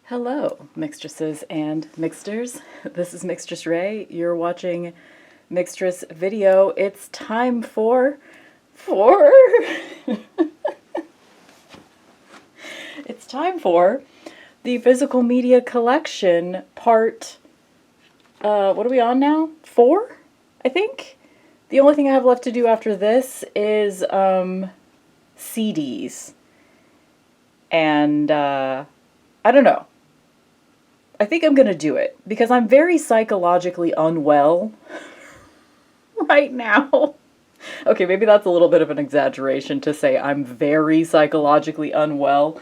Hello, mixtresses and mixters. This is mixtressrae. You're watching Mixtress video. It's time for it's time for the physical media collection part. What are we on now? 4, I think. The only thing I have left to do after this is CDs, and I don't know. I think I'm going to do it because I'm very psychologically unwell right now. Okay, maybe that's a little bit of an exaggeration to say I'm very psychologically unwell.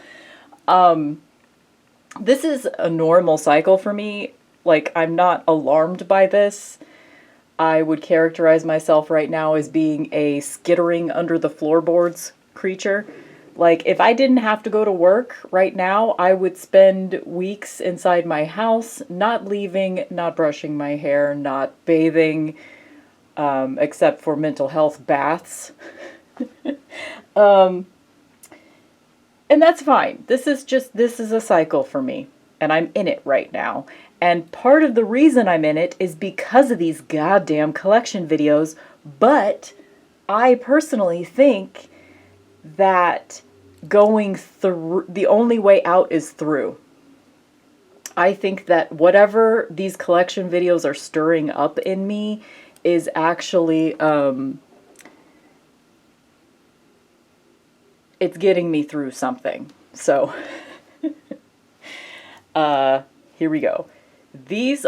This is a normal cycle for me. Like, I'm not alarmed by this. I would characterize myself right now as being a skittering under the floorboards creature. Like, if I didn't have to go to work right now, I would spend weeks inside my house, not leaving, not brushing my hair, not bathing, except for mental health baths. And that's fine. This is a cycle for me, and I'm in it right now. And part of the reason I'm in it is because of these goddamn collection videos, but I personally think that going through, the only way out is through. I think that whatever these collection videos are stirring up in me is actually, it's getting me through something. So, here we go. This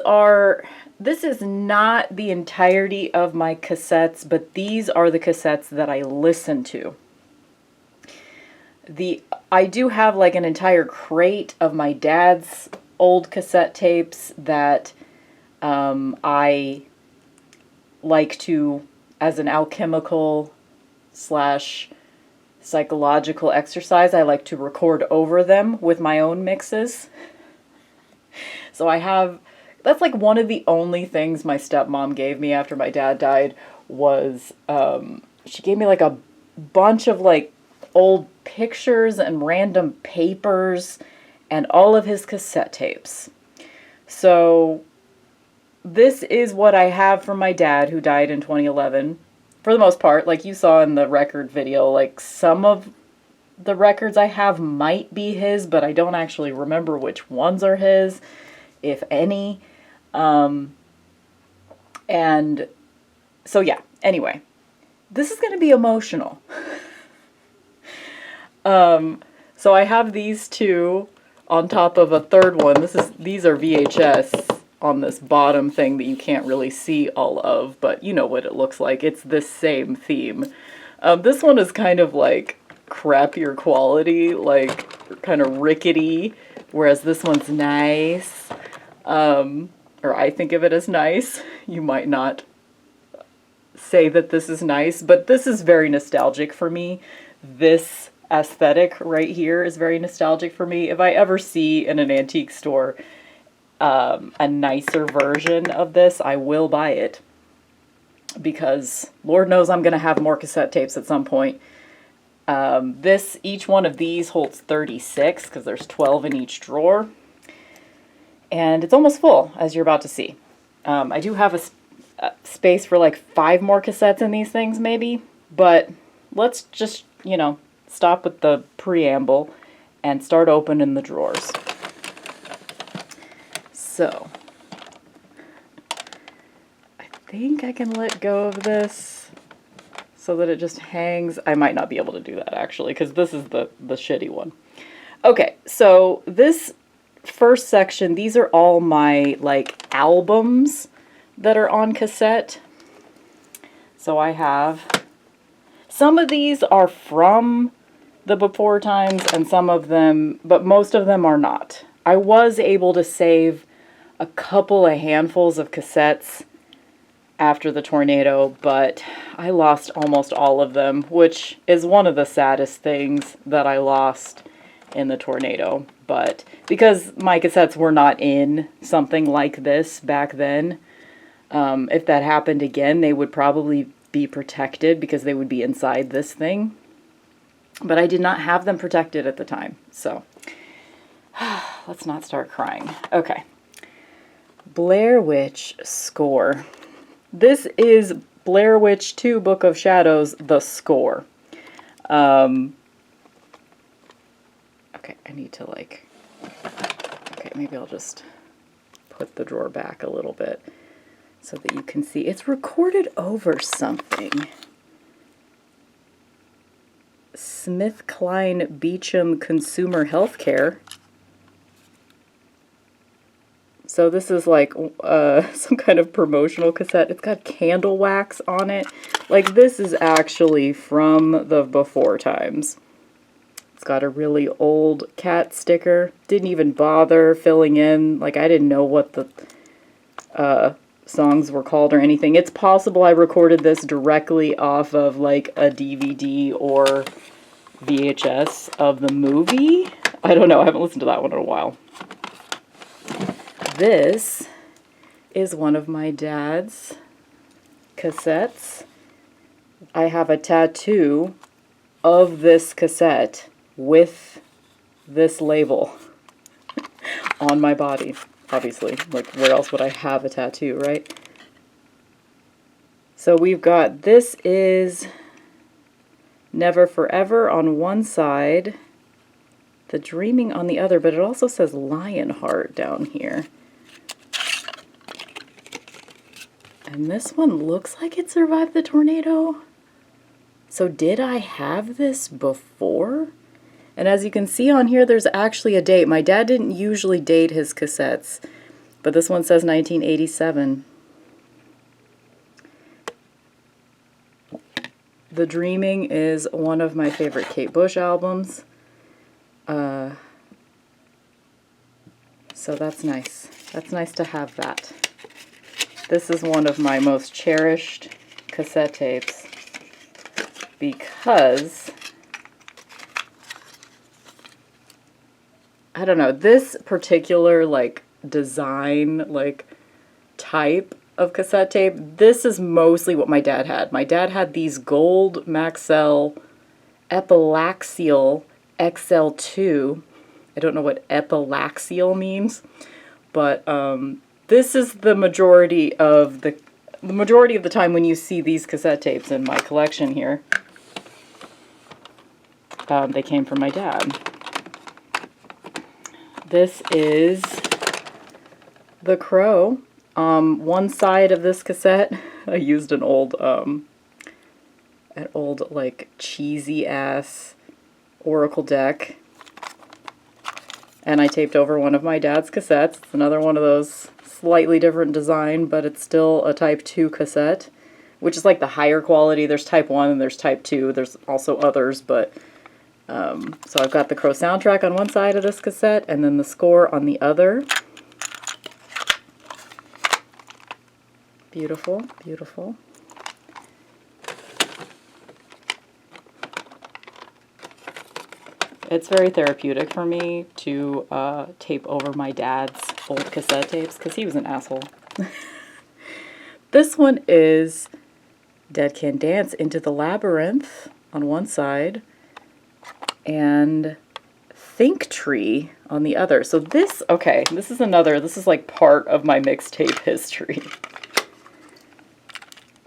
is not the entirety of my cassettes, but these are the cassettes that I listen to. I do have like an entire crate of my dad's old cassette tapes that I like to, as an alchemical / psychological exercise, I like to record over them with my own mixes. So that's like one of the only things my stepmom gave me after my dad died was, she gave me like a bunch of like old pictures and random papers and all of his cassette tapes. So this is what I have from my dad, who died in 2011. For the most part, like you saw in the record video, like some of the records I have might be his, but I don't actually remember which ones are his, if any. And so yeah, anyway, this is going to be emotional. So I have these two on top of a third one. These are VHS on this bottom thing that you can't really see all of, but you know what it looks like. It's this same theme. This one is kind of like crappier quality, like kind of rickety, whereas this one's nice. Or I think of it as nice. You might not say that this is nice, but this is very nostalgic for me. This aesthetic right here is very nostalgic for me. If I ever see in an antique store a nicer version of this, I will buy it, because Lord knows I'm going to have more cassette tapes at some point. Each one of these holds 36 because there's 12 in each drawer, and it's almost full, as you're about to see. I do have a space for like 5 more cassettes in these things maybe, but let's just, stop with the preamble and start opening the drawers. So, I think I can let go of this so that it just hangs. I might not be able to do that actually, because this is the shitty one. Okay, so this first section, these are all my like albums that are on cassette. So I have, some of these are from the before times and some of them, but most of them are not. I was able to save a couple of handfuls of cassettes after the tornado, but I lost almost all of them, which is one of the saddest things that I lost in the tornado. But because my cassettes were not in something like this back then, if that happened again, they would probably be protected because they would be inside this thing. But I did not have them protected at the time, so Let's not start crying. Okay. Blair Witch score. This is Blair Witch 2 Book of Shadows, the score. Okay, I need to okay, maybe I'll just put the drawer back a little bit so that you can see. It's recorded over something. SmithKline Beecham Consumer Healthcare. So this is like some kind of promotional cassette. It's got candle wax on it. Like, this is actually from the before times. It's got a really old cat sticker. Didn't even bother filling in. Like, I didn't know what the songs were called or anything. It's possible I recorded this directly off of like a DVD or VHS of the movie. I don't know. I haven't listened to that one in a while. This is one of my dad's cassettes. I have a tattoo of this cassette with this label on my body. Obviously, like, where else would I have a tattoo, right? So we've got, this is Never Forever on one side, The Dreaming on the other, but it also says Lionheart down here. And this one looks like it survived the tornado. So did I have this before? And as you can see on here, there's actually a date. My dad didn't usually date his cassettes, but this one says 1987. The Dreaming is one of my favorite Kate Bush albums. So that's nice. That's nice to have that. This is one of my most cherished cassette tapes because, I don't know, this particular like design, like type of cassette tape, this is mostly what my dad had. My dad had these gold Maxell Epilaxial XL2. I don't know what epilaxial means, but this is the majority of the time when you see these cassette tapes in my collection here. They came from my dad. This is The Crow. One side of this cassette, I used an old like cheesy ass Oracle deck, and I taped over one of my dad's cassettes. It's another one of those slightly different design, but it's still a Type 2 cassette, which is like the higher quality. There's Type 1 and there's Type 2. There's also others, but so I've got the Crow soundtrack on one side of this cassette and then the score on the other. Beautiful, beautiful. It's very therapeutic for me to tape over my dad's old cassette tapes because he was an asshole. This one is Dead Can Dance Into the Labyrinth on one side and Think Tree on the other. So this, okay, this is like part of my mixtape history.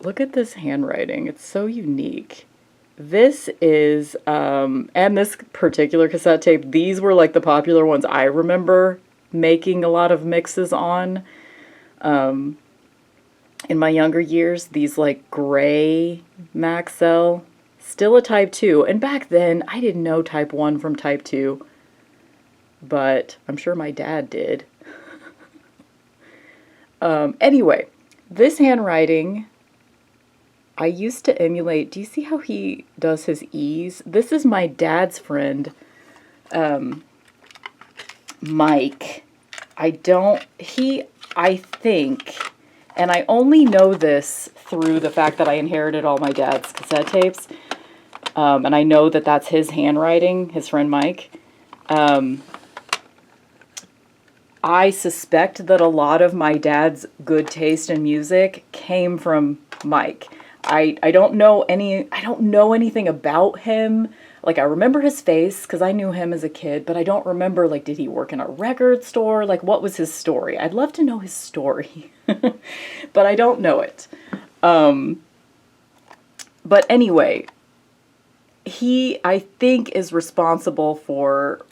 Look at this handwriting. It's so unique. This is, and this particular cassette tape, these were like the popular ones I remember making a lot of mixes on. In my younger years, these like gray Maxell, still a Type 2. And back then, I didn't know Type 1 from Type 2, but I'm sure my dad did. Anyway, this handwriting, I used to emulate. Do you see how he does his E's? This is my dad's friend, Mike. I think, and I only know this through the fact that I inherited all my dad's cassette tapes, and I know that that's his handwriting, his friend Mike. I suspect that a lot of my dad's good taste in music came from Mike. I don't know anything about him. like, I remember his face because I knew him as a kid, but I don't remember, like, did he work in a record store? Like, what was his story? I'd love to know his story, but I don't know it. But anyway, he, I think, is responsible for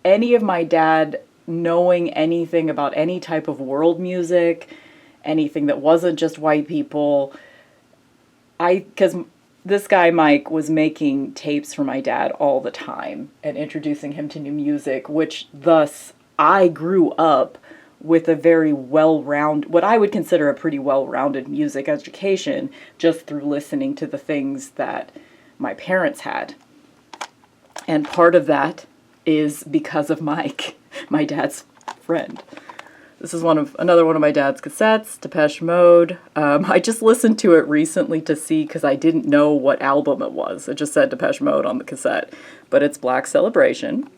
any of my dad knowing anything about any type of world music, anything that wasn't just white people. Because this guy, Mike, was making tapes for my dad all the time and introducing him to new music, which thus I grew up with a very what I would consider a pretty well-rounded music education just through listening to the things that my parents had. And part of that is because of Mike, my dad's friend. This is another one of my dad's cassettes, Depeche Mode. I just listened to it recently to see, because I didn't know what album it was. It just said Depeche Mode on the cassette. But it's Black Celebration.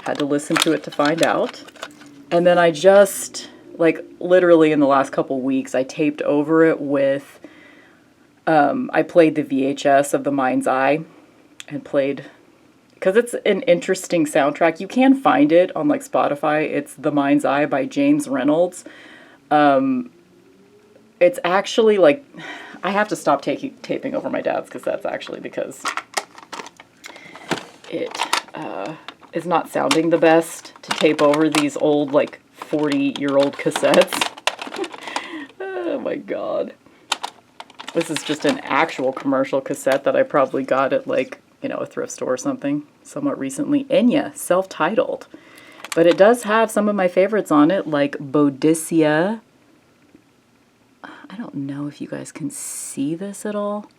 Had to listen to it to find out. And then I just, like, literally in the last couple weeks, I taped over it with, I played the VHS of The Mind's Eye and played, because it's an interesting soundtrack. You can find it on, like, Spotify. It's The Mind's Eye by James Reynolds. It's actually, like, I have to stop taping over my dad's cassettes, actually, because it is not sounding the best to tape over these old, like, 40-year-old cassettes. Oh, my God. This is just an actual commercial cassette that I probably got at, like, a thrift store or something somewhat recently. Enya, self-titled. But it does have some of my favorites on it, like Boadicea. I don't know if you guys can see this at all.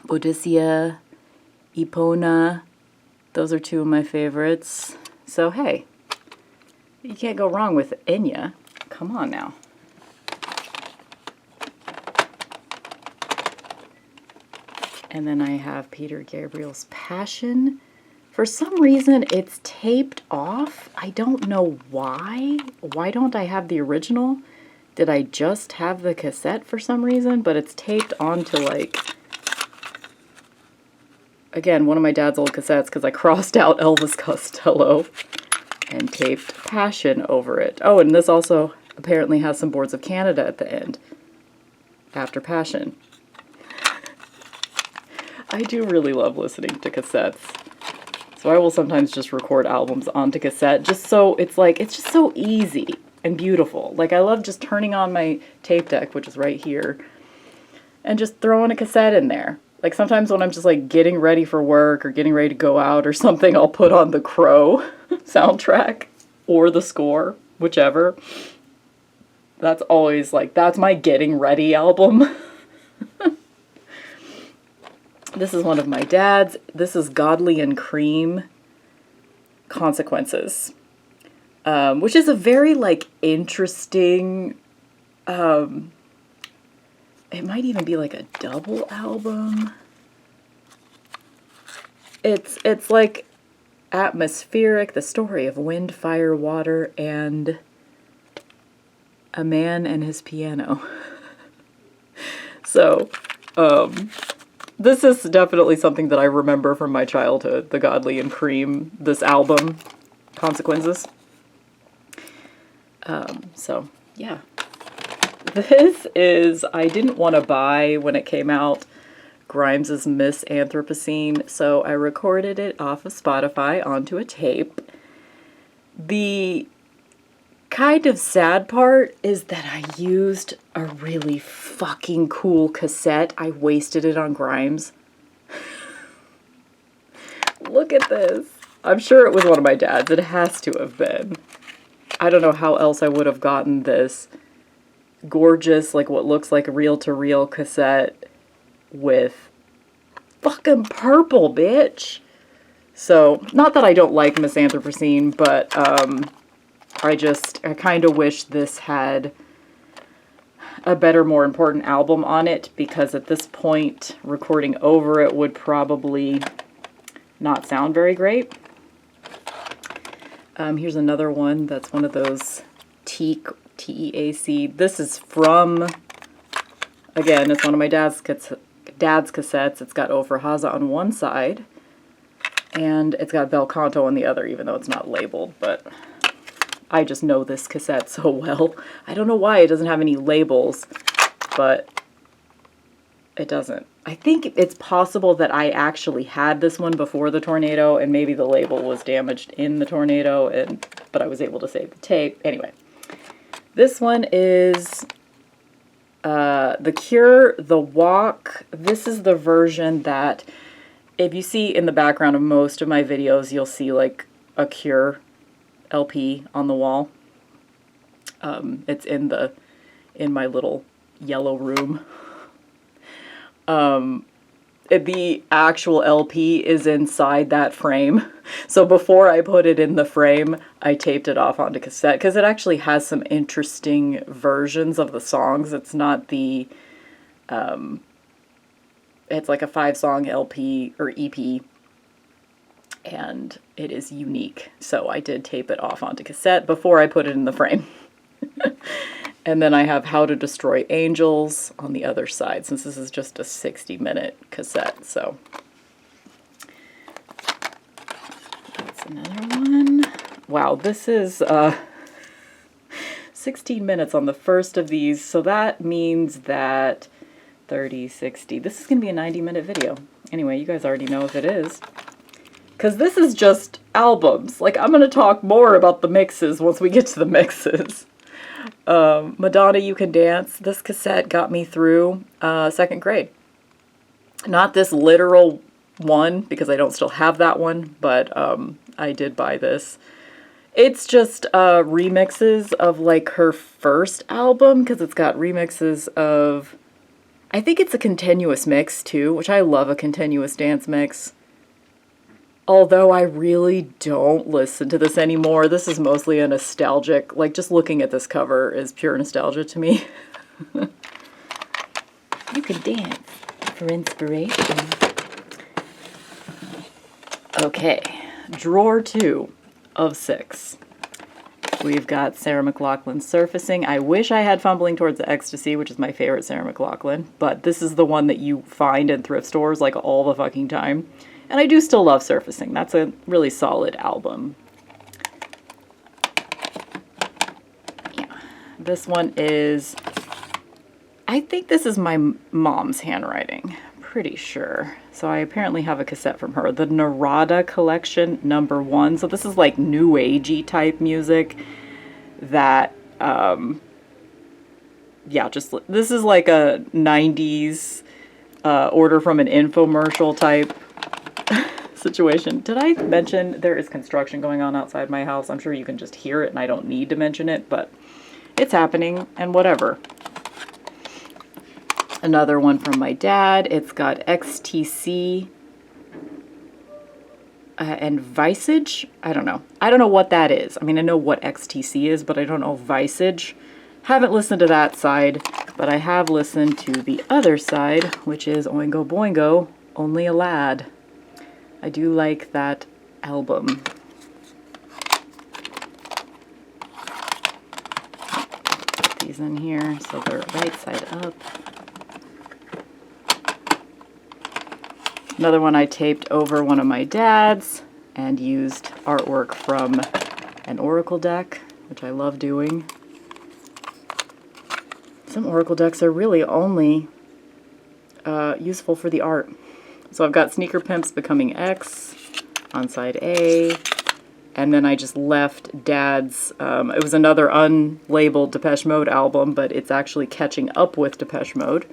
Boadicea, Epona. Those are two of my favorites. So, hey, you can't go wrong with Enya. Come on now. And then I have Peter Gabriel's Passion. For some reason, it's taped off. I don't know why. Why don't I have the original? Did I just have the cassette for some reason? But it's taped onto, like, again, one of my dad's old cassettes, because I crossed out Elvis Costello and taped Passion over it. Oh, and this also apparently has some Boards of Canada at the end after Passion. I do really love listening to cassettes. So I will sometimes just record albums onto cassette, just so it's just so easy and beautiful. Like, I love just turning on my tape deck, which is right here, and just throwing a cassette in there. Like, sometimes when I'm just, like, getting ready for work or getting ready to go out or something, I'll put on the Crow soundtrack or the score, whichever. That's always, like, that's my getting ready album. This is one of my dad's. This is Godly and Cream, Consequences, which is a very, like, interesting, it might even be like a double album. It's like atmospheric, the story of wind, fire, water, and a man and his piano. So, this is definitely something that I remember from my childhood, the Godly and Cream, this album, Consequences. So, yeah. This is, I didn't want to buy when it came out, Grimes' Miss Anthropocene, so I recorded it off of Spotify onto a tape. The kind of sad part is that I used a really fucking cool cassette. I wasted it on Grimes. Look at this. I'm sure it was one of my dad's. It has to have been. I don't know how else I would have gotten this gorgeous, like, what looks like a reel-to-reel cassette with fucking purple, bitch. So, not that I don't like Miss Anthropocene, but, I kind of wish this had a better, more important album on it, because at this point, recording over it would probably not sound very great. Here's another one that's one of those T-E-A-C. This is from, again, it's one of my dad's Dad's Cassettes. It's got O for Haza on one side, and it's got Bel Canto on the other, even though it's not labeled, but I just know this cassette so well. I don't know why it doesn't have any labels, but it doesn't. I think it's possible that I actually had this one before the tornado, and maybe the label was damaged in the tornado, but I was able to save the tape. Anyway, this one is The Cure, The Walk. This is the version that, if you see in the background of most of my videos, you'll see like a Cure LP on the wall. It's in my little yellow room. The actual LP is inside that frame. So before I put it in the frame, I taped it off onto cassette because it actually has some interesting versions of the songs. It's not the, it's like a 5-song LP or EP, and it is unique. So I did tape it off onto cassette before I put it in the frame. And then I have How to Destroy Angels on the other side, since this is just a 60-minute cassette. So that's another one. Wow, this is 16 minutes on the first of these. So that means that 30, 60. This is going to be a 90-minute video. Anyway, you guys already know if it is, because this is just albums. Like, I'm going to talk more about the mixes once we get to the mixes. Madonna, You Can Dance. This cassette got me through 2nd grade. Not this literal one, because I don't still have that one, but I did buy this. It's just remixes of like her first album, because it's got remixes of, I think it's a continuous mix too, which I love a continuous dance mix. Although I really don't listen to this anymore. This is mostly a nostalgic, like just looking at this cover is pure nostalgia to me. You can dance for inspiration. Okay, drawer 2 of 6. We've got Sarah McLachlan's Surfacing. I wish I had Fumbling Towards the Ecstasy, which is my favorite Sarah McLachlan, but this is the one that you find in thrift stores like all the fucking time. And I do still love Surfacing. That's a really solid album. Yeah. This one is, I think this is my mom's handwriting. Pretty sure. So I apparently have a cassette from her. The Narada Collection #1. So this is like new agey type music that, yeah, just, this is like a 90s order from an infomercial type situation. Did I mention there is construction going on outside my house? I'm sure you can just hear it and I don't need to mention it, but it's happening and whatever. Another one from my dad. It's got XTC and Visage. I don't know. I don't know what that is. I mean, I know what XTC is, but I don't know Visage. Haven't listened to that side, but I have listened to the other side, which is Oingo Boingo, Only a Lad. I do like that album. Put these in here so they're right side up. Another one I taped over one of my dad's and used artwork from an Oracle deck, which I love doing. Some Oracle decks are really only useful for the art. So I've got Sneaker Pimps Becoming X on side A, and then I just left Dad's, it was another unlabeled Depeche Mode album, but it's actually catching up with Depeche Mode.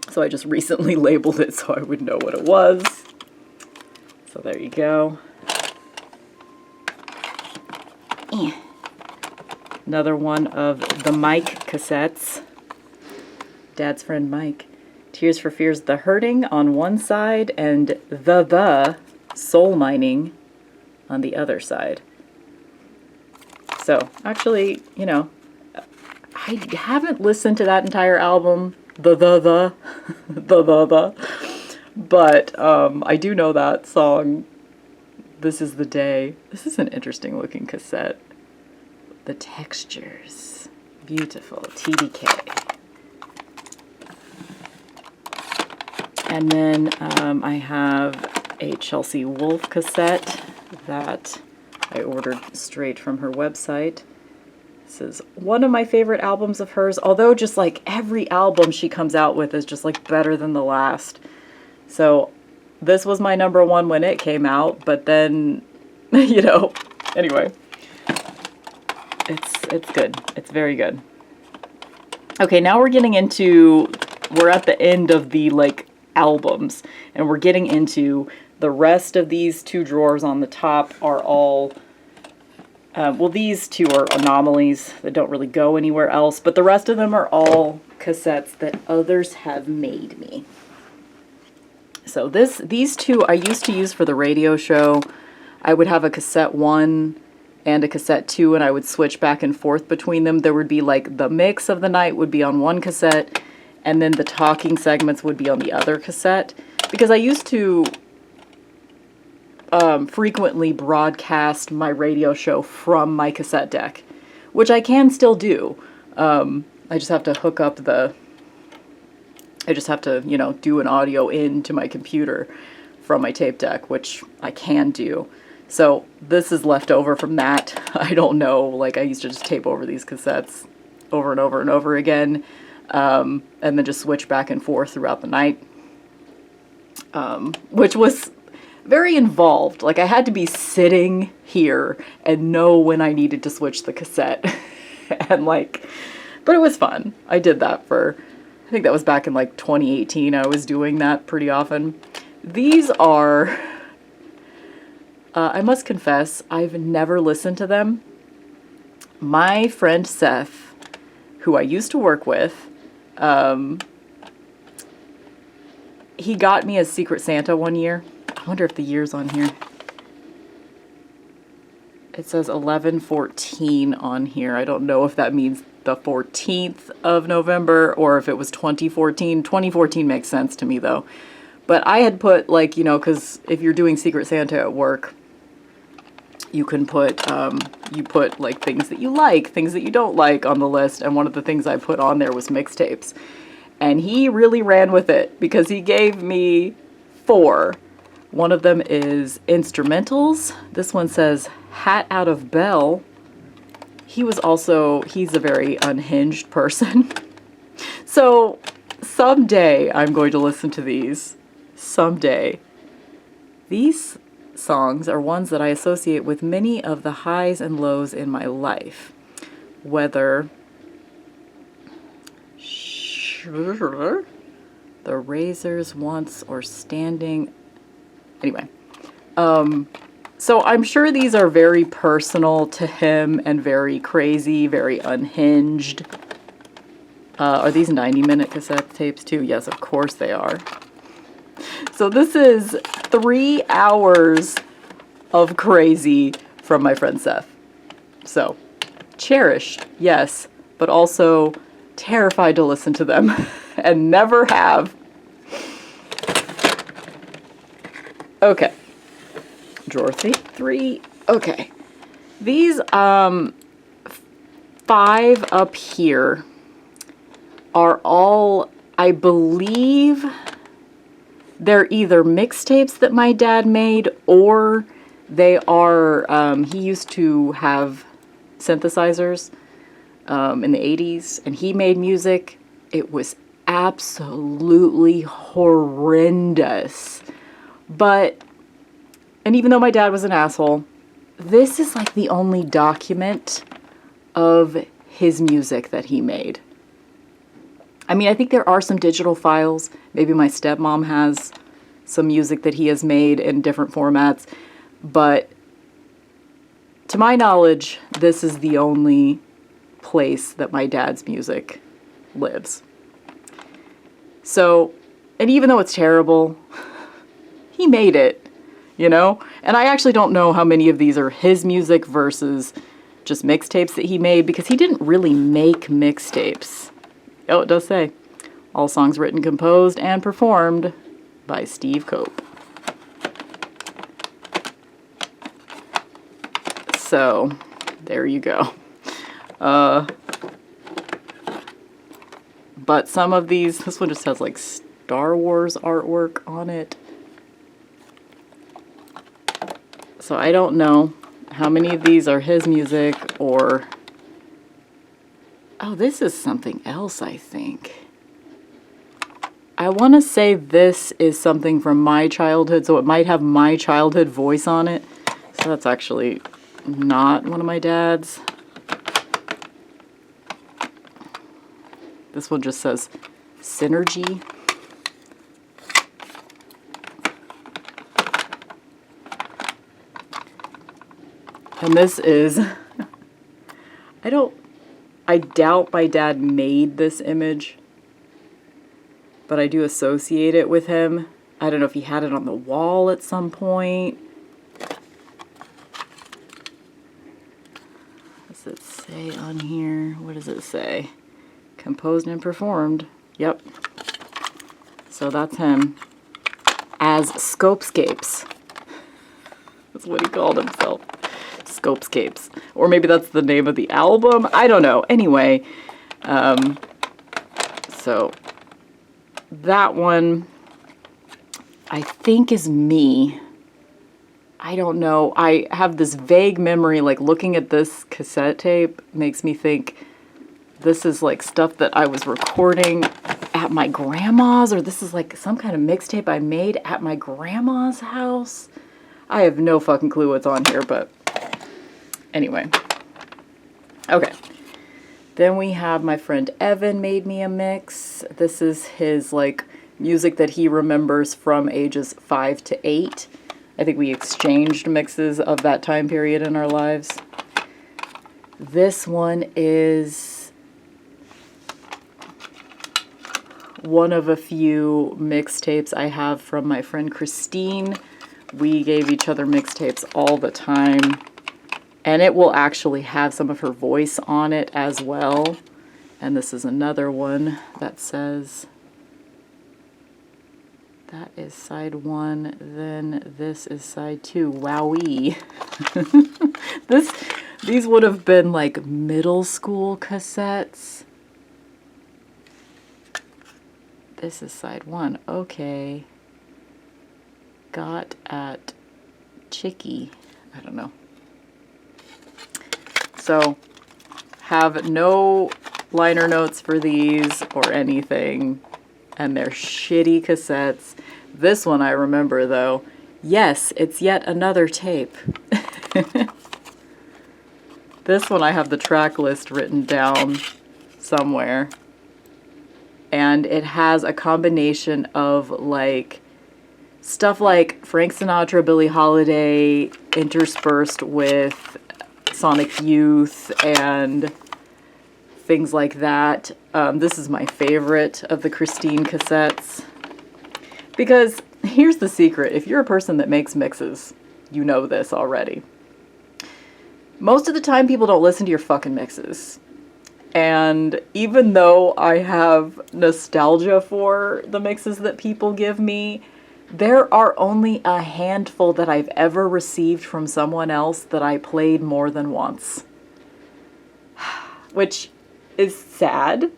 So I just recently labeled it so I would know what it was. So there you go. Another one of the Mike cassettes. Dad's friend Mike. Tears for Fears, The Hurting on one side, and the Soul Mining on the other side. So, actually, you know, I haven't listened to that entire album, the, but I do know that song, This Is the Day. This is an interesting looking cassette. The textures, beautiful, TDK. And then I have a Chelsea Wolfe cassette that I ordered straight from her website. This is one of my favorite albums of hers, although just like every album she comes out with is just like better than the last. So this was my number one when it came out, but then, you know, anyway, it's good. It's very good. Okay, now we're at the end of the like albums, and we're getting into the rest of these two drawers on the top are all well, these two are anomalies that don't really go anywhere else, but the rest of them are all cassettes that others have made me. So these two I used to use for the radio show. I would have a cassette 1 and a cassette 2, and I would switch back and forth between them. There would be like the mix of the night would be on one cassette, and then the talking segments would be on the other cassette, because I used to frequently broadcast my radio show from my cassette deck, which I can still do. I just have to hook up you know, do an audio into my computer from my tape deck, which I can do. So this is left over from that. I don't know, like I used to just tape over these cassettes over and over and over again, and then just switch back and forth throughout the night, which was very involved. Like I had to be sitting here and know when I needed to switch the cassette. And like, but it was fun. I did that for, I think that was back in like 2018. I was doing that pretty often. These are, I must confess, I've never listened to them. My friend Seth, who I used to work with, he got me a Secret Santa one year. I wonder if the year's on here. It says 11/14 on here. I don't know if that means the 14th of November or if it was 2014. 2014 makes sense to me though. But I had put like, you know, because if you're doing Secret Santa at work, you can put, you put like things that you like, things that you don't like on the list. And one of the things I put on there was mixtapes. And he really ran with it because he gave me 4. One of them is instrumentals. This one says Hat Out of Bell. He's a very unhinged person. So someday I'm going to listen to these. Someday. These songs are ones that I associate with many of the highs and lows in my life. Whether the razors once or standing. Anyway, so I'm sure these are very personal to him and very crazy, very unhinged. Are these 90-minute cassette tapes too? Yes, of course they are. So this is 3 hours of crazy from my friend Seth. So, cherished, yes, but also terrified to listen to them and never have. Okay. Drawer 3. Okay. These 5 up here are all, I believe, they're either mixtapes that my dad made or they are, he used to have synthesizers in the 80s and he made music. It was absolutely horrendous. But, and even though my dad was an asshole, this is like the only document of his music that he made. I mean, I think there are some digital files. Maybe my stepmom has some music that he has made in different formats. But to my knowledge, this is the only place that my dad's music lives. So, and even though it's terrible, he made it, you know? And I actually don't know how many of these are his music versus just mixtapes that he made, because he didn't really make mixtapes. Oh, it does say, all songs written, composed, and performed by Steve Cope. So, there you go. But some of these, this one just has like Star Wars artwork on it. So I don't know how many of these are his music or... Oh, this is something else, I think. I want to say this is something from my childhood, so it might have my childhood voice on it. So that's actually not one of my dad's. This one just says Synergy. And this is, I doubt my dad made this image, but I do associate it with him. I don't know if he had it on the wall at some point. What does it say on here? What does it say? Composed and performed. Yep. So that's him. As Scopescapes. That's what he called himself. Scopescapes. Or maybe that's the name of the album. I don't know. Anyway. So that one I think is me. I don't know. I have this vague memory, like looking at this cassette tape makes me think this is like stuff that I was recording at my grandma's, or this is like some kind of mixtape I made at my grandma's house. I have no fucking clue what's on here, but anyway. Okay. Then we have my friend Evan made me a mix. This is his like music that he remembers from ages 5 to 8. I think we exchanged mixes of that time period in our lives. This one is one of a few mixtapes I have from my friend Christine. We gave each other mixtapes all the time. And it will actually have some of her voice on it as well. And this is another one that says, that is side 1, then this is side 2. Wowee. These would have been like middle school cassettes. This is side 1. Okay. Got at Chicky. I don't know. So, have no liner notes for these or anything. And they're shitty cassettes. This one I remember though. Yes, it's yet another tape. This one I have the track list written down somewhere. And it has a combination of like stuff like Frank Sinatra, Billie Holiday, interspersed with Sonic Youth and things like that. This is my favorite of the Christine cassettes. Because here's the secret. If you're a person that makes mixes, you know this already. Most of the time people don't listen to your fucking mixes. And even though I have nostalgia for the mixes that people give me, there are only a handful that I've ever received from someone else that I played more than once. Which is sad,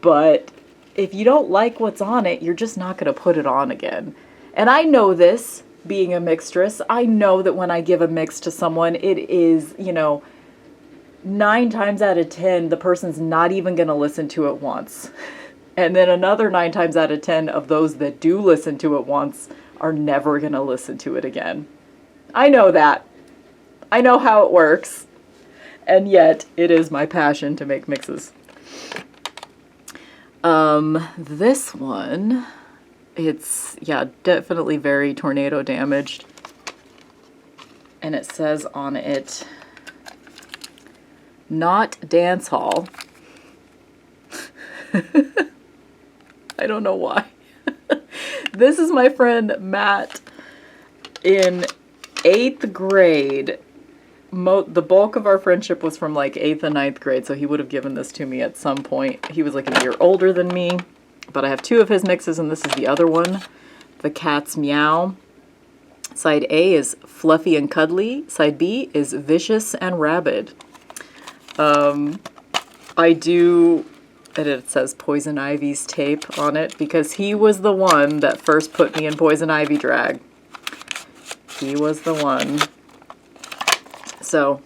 but if you don't like what's on it, you're just not going to put it on again. And I know this, being a mixtress. I know that when I give a mix to someone, it is, 9 times out of 10, the person's not even going to listen to it once. And then another 9 times out of 10 of those that do listen to it once are never going to listen to it again. I know that. I know how it works. And yet, it is my passion to make mixes. This one, it's, definitely very tornado damaged. And it says on it, not dance hall. I don't know why. This is my friend Matt in 8th grade. The bulk of our friendship was from like 8th and 9th grade, so he would have given this to me at some point. He was like a year older than me, but I have 2 of his mixes, and this is the other one, The Cat's Meow. Side A is Fluffy and Cuddly. Side B is Vicious and Rabid. I do And it says Poison Ivy's tape on it because he was the one that first put me in Poison Ivy drag. He was the one. So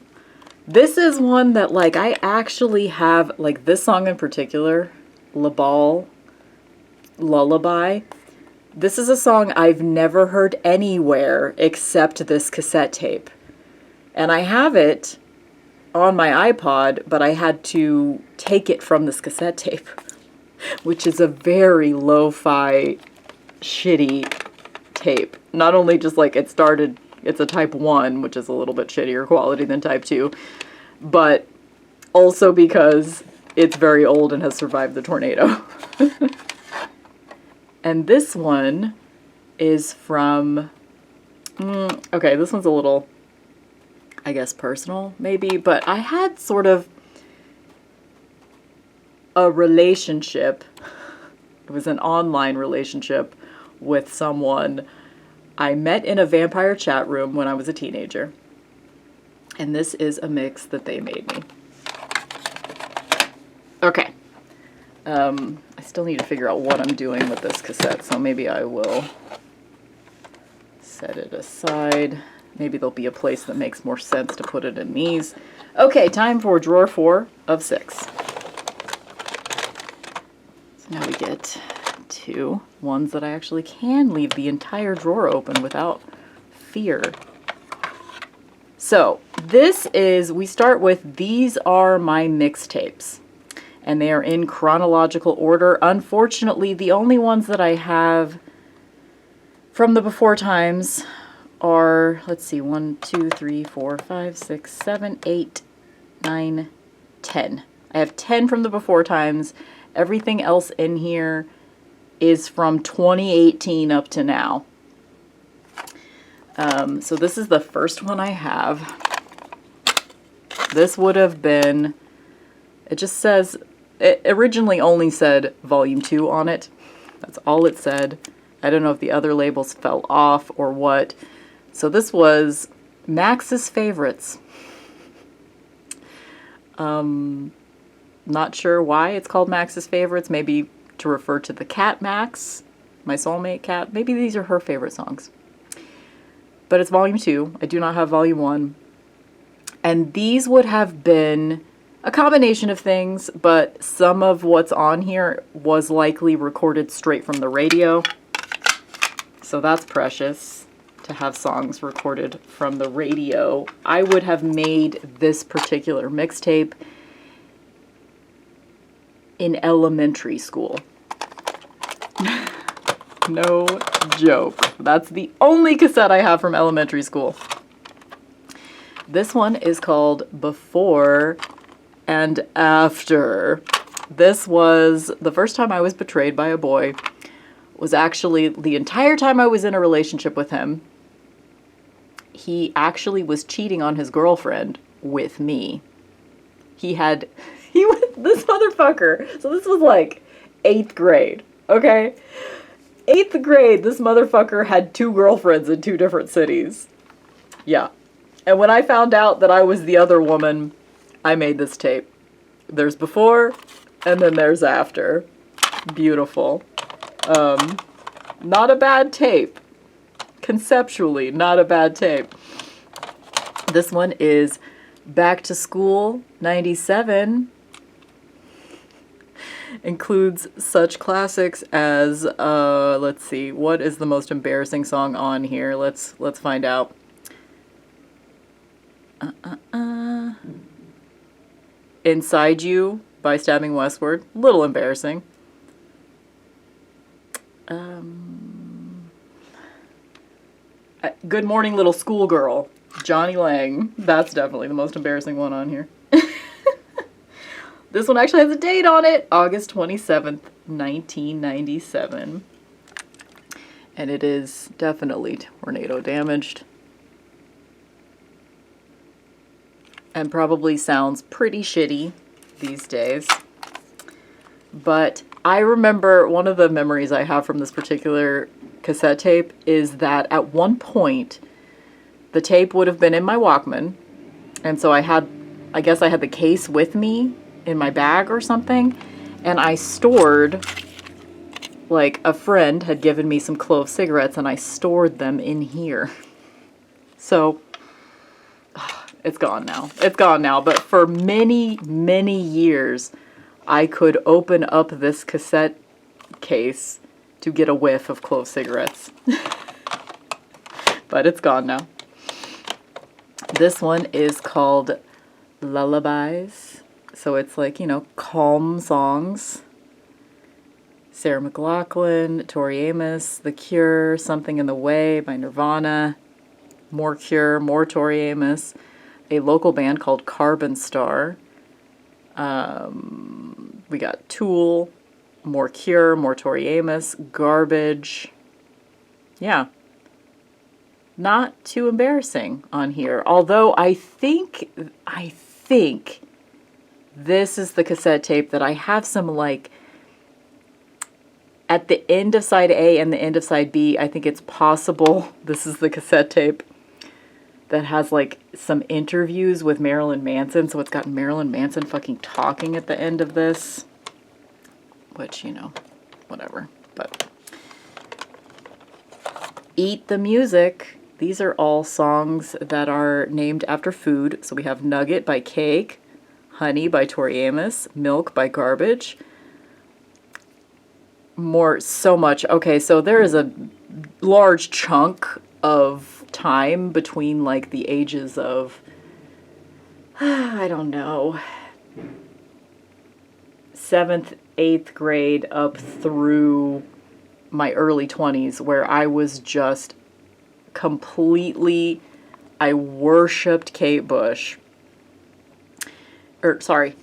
this is one that, like, I actually have, like, this song in particular, La Ball Lullaby. This is a song I've never heard anywhere except this cassette tape. And I have it on my iPod, but I had to take it from this cassette tape, which is a very lo-fi, shitty tape. Not only just like it's a type 1, which is a little bit shittier quality than type 2, but also because it's very old and has survived the tornado. And this one is from, okay, this one's a little, I guess, personal, maybe, but I had sort of a relationship. It was an online relationship with someone I met in a vampire chat room when I was a teenager. And this is a mix that they made me. Okay. I still need to figure out what I'm doing with this cassette, so maybe I will set it aside. Maybe there'll be a place that makes more sense to put it in these. Okay, time for drawer 4 of 6. So now we get 2 ones that I actually can leave the entire drawer open without fear. So this is, we start with, these are my mixtapes. And they are in chronological order. Unfortunately, the only ones that I have from the before times are, let's see, 1, 2, 3, 4, 5, 6, 7, 8, 9, 10. I have 10 from the before times. Everything else in here is from 2018 up to now. So this is the first one I have. This would have been, it just says, it originally only said Volume 2 on it. That's all it said. I don't know if the other labels fell off or what. So this was Max's Favorites. Not sure why it's called Max's Favorites. Maybe to refer to the cat Max, my soulmate cat. Maybe these are her favorite songs. But it's Volume 2. I do not have Volume 1. And these would have been a combination of things, but some of what's on here was likely recorded straight from the radio. So that's precious to have songs recorded from the radio. I would have made this particular mixtape in elementary school. No joke. That's the only cassette I have from elementary school. This one is called Before and After. This was the first time I was betrayed by a boy. Was actually the entire time I was in a relationship with him. He actually was cheating on his girlfriend with me. He was this motherfucker. So this was like 8th grade, okay? 8th grade, this motherfucker had 2 girlfriends in 2 different cities. Yeah. And when I found out that I was the other woman, I made this tape. There's before, and then there's after. Beautiful. Not a bad tape. Conceptually, not a bad tape. This one is Back to School 97. Includes such classics as, let's see, what is the most embarrassing song on here? Let's find out. Inside You by Stabbing Westward. A little embarrassing. Good Morning Little Schoolgirl. Johnny Lang. That's definitely the most embarrassing one on here. This one actually has a date on it. August 27th, 1997. And it is definitely tornado damaged. And probably sounds pretty shitty these days. But I remember one of the memories I have from this particular cassette tape is that at one point the tape would have been in my Walkman. And so I guess I had the case with me in my bag or something. And I stored, like, a friend had given me some clove cigarettes, and I stored them in here. So, it's gone now. It's gone now. But for many, many years, I could open up this cassette case to get a whiff of clove cigarettes. But it's gone now. This one is called Lullabies. So it's like, you know, calm songs. Sarah McLachlan, Tori Amos, The Cure, Something in the Way by Nirvana, more Cure, more Tori Amos, a local band called Carbon Star. We got Tool, more Cure, more Tori Amos, Garbage. Yeah. Not too embarrassing on here. Although I think this is the cassette tape that I have some, like, at the end of side A and the end of side B, I think it's possible this is the cassette tape that has, like, some interviews with Marilyn Manson. So it's got Marilyn Manson fucking talking at the end of this. Which, you know, whatever. But Eat the Music. These are all songs that are named after food. So we have Nugget by Cake, Honey by Tori Amos, Milk by Garbage. So much. Okay, so there is a large chunk of time between, like, the ages of, I don't know, 7th, 8th grade up through my early 20s where I was just completely, I worshipped Kate Bush. Sorry,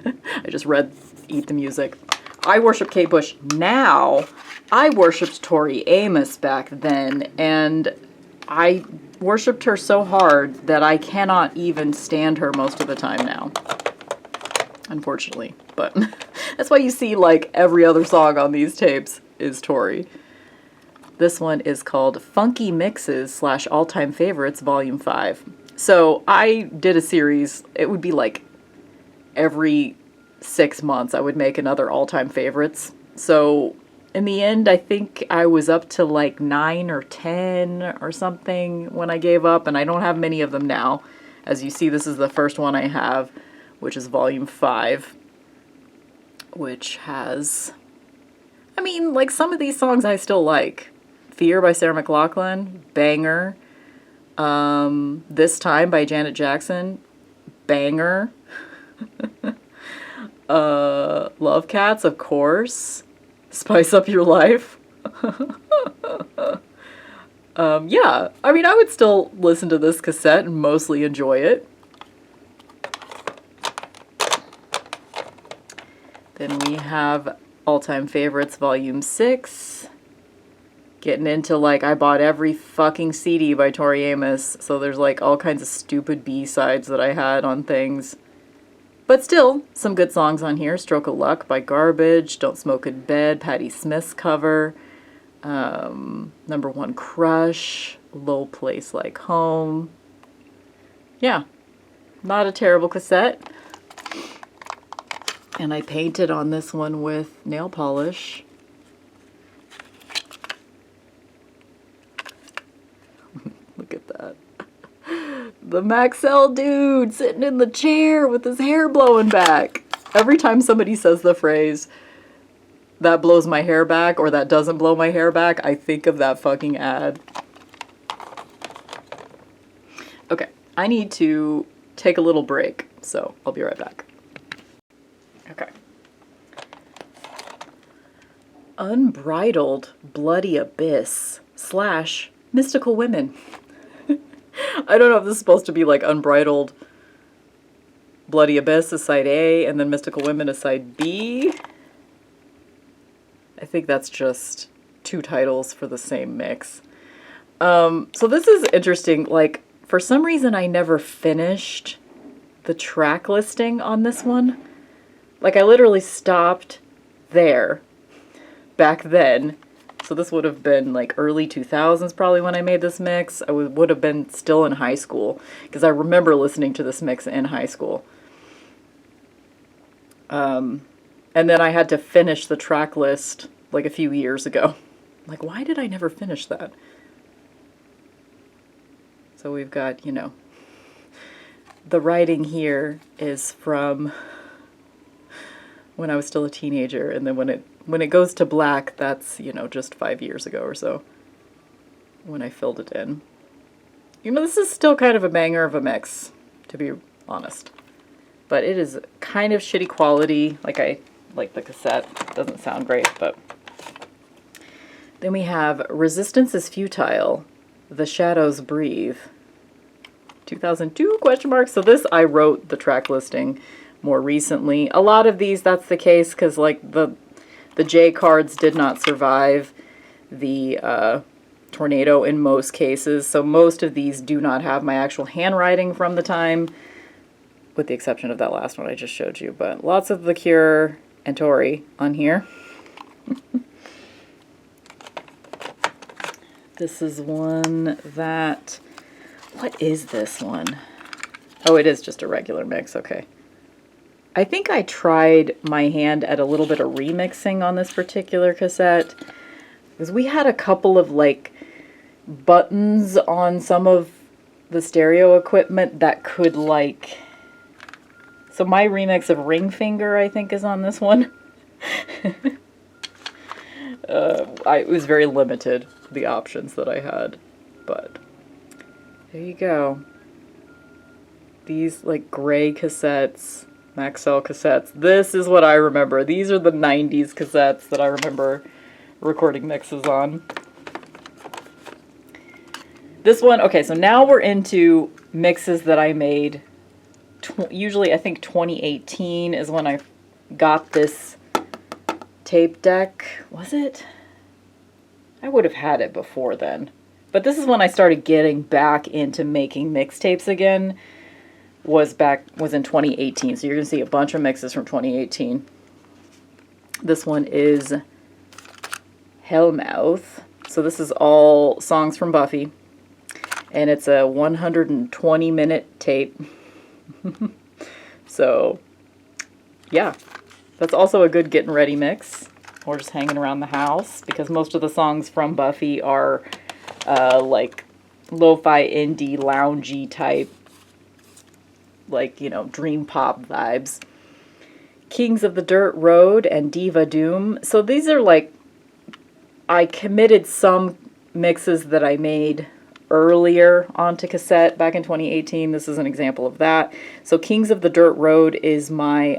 I just read Eat the Music. I worship Kate Bush now. I worshipped Tori Amos back then, and I worshipped her so hard that I cannot even stand her most of the time now. Unfortunately. But that's why you see, like, every other song on these tapes is Tori. This one is called Funky Mixes / All-Time Favorites Volume 5. So I did a series. It would be like every 6 months I would make another all-time favorites. So in the end, I think I was up to like 9 or 10 or something when I gave up, and I don't have many of them now. As you see, this is the first one I have, which is Volume 5, which has, I mean, like, some of these songs I still like. Fear by Sarah McLachlan, banger. This Time by Janet Jackson, banger. Love Cats, of course. Spice Up Your Life. Yeah, I mean, I would still listen to this cassette and mostly enjoy it. Then we have All-Time Favorites Volume 6. Getting into, like, I bought every fucking CD by Tori Amos, so there's, like, all kinds of stupid B-sides that I had on things. But still, some good songs on here. Stroke of Luck by Garbage, Don't Smoke in Bed, Patti Smith's cover, Number One Crush, Low Place Like Home. Yeah, not a terrible cassette. And I painted on this one with nail polish. Look at that. The Maxell dude sitting in the chair with his hair blowing back. Every time somebody says the phrase, that blows my hair back, or that doesn't blow my hair back, I think of that fucking ad. Okay, I need to take a little break, so I'll be right back. Okay. Unbridled Bloody Abyss / Mystical Women. I don't know if this is supposed to be like Unbridled Bloody Abyss is side A and then Mystical Women is side B. I think that's just two titles for the same mix. So this is interesting. Like, for some reason I never finished the track listing on this one. Like, I literally stopped there back then. So this would have been like early 2000s probably when I made this mix. I would have been still in high school because I remember listening to this mix in high school. And And then I had to finish the track list like a few years ago. Like, why did I never finish that? So we've got, you know, the writing here is from when I was still a teenager, and then when it goes to black, that's, you know, just 5 years ago or so when I filled it in. You know, this is still kind of a banger of a mix, to be honest. But it is kind of shitty quality, like the cassette. Doesn't sound great, but... Then we have Resistance is Futile, The Shadows Breathe. 2002 question mark. So this, I wrote the track listing more recently. A lot of these, that's the case, because like the J cards did not survive the tornado in most cases. So most of these do not have my actual handwriting from the time, with the exception of that last one I just showed you. But lots of The Cure and Tori on here. This is one that... What is this one? Oh, it is just a regular mix. Okay. I think I tried my hand at a little bit of remixing on this particular cassette, because we had a couple of like buttons on some of the stereo equipment that could like... So my remix of Ring Finger, I think, is on this one. It was very limited, the options that I had, but there you go. These like gray cassettes, Maxell cassettes. This is what I remember. These are the 90s cassettes that I remember recording mixes on. This one, okay, so now we're into mixes that I made. Usually, I think 2018 is when I got this tape deck. Was it? I would have had it before then. But this is when I started getting back into making mixtapes again. Was in 2018. So you're going to see a bunch of mixes from 2018. This one is Hellmouth. So this is all songs from Buffy. And it's a 120-minute tape. So, yeah. That's also a good getting ready mix. Or just hanging around the house. Because most of the songs from Buffy are like lo-fi indie, loungy type, like, you know, dream pop vibes. Kings of the Dirt Road and Diva Doom. So these are like, I committed some mixes that I made earlier onto cassette back in 2018. This is an example of that. So Kings of the Dirt Road is my